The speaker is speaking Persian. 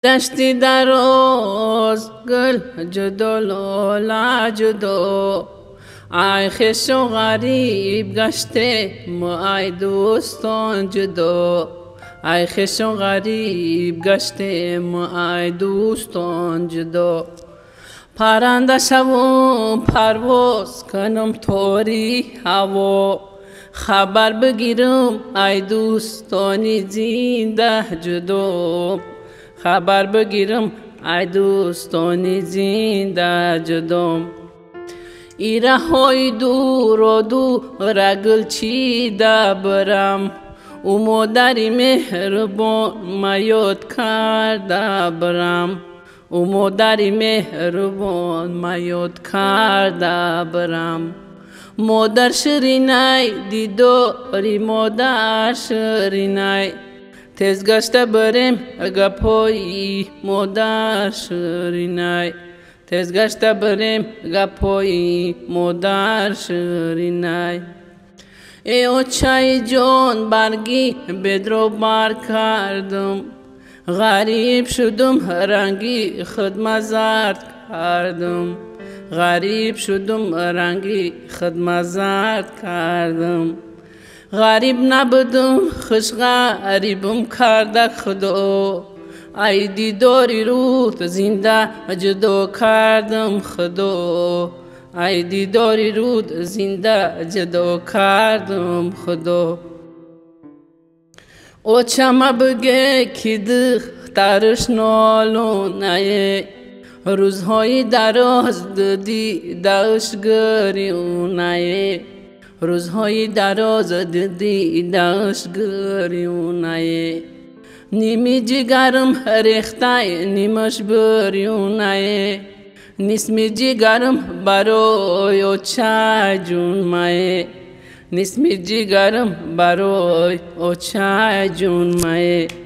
دشتی دراز گل جدا لالا جدا ای خوش و غریب گشته ما ای دوستان جدا ای خوش و غریب گشته ما ای دوستان جدا پرنده شوم پرواز کنم توری هوا خبر بگیرم ای دوستانی زنده جدا خبر بگیرم ای دوستانی زنده جدا ایره های دور و دور گل چیده برم او مادری مهربان ما یاد کرده برم او مادری مهربان ما یاد کرده برم مادر شیرینای دیداری مادر شیرینای تیز گشته بریم گپایی مادر شیرینای تیز گشته بریم گپایی مادر شیرینای ای اوچای جان برگی بدرو بر کردم غریب شدم رنگی خود زرد کردم غریب شدم رنگی خود زرد کردم غریب نبودم خوش غریبم کرده خدا ای دیداری روت زنده جدا کردم خدا ای دیداری روت زنده جدا کردم خدا او چما بگه که دخترش نالونه روزهای دراز دیدش گریونه روزهای دراز دیدش گریونه نیمی جگرم ریخته نیمش بریونه نیسمی جگرم برای اوچه جون مایه نیسمی جگرم برای اوچه جون مایه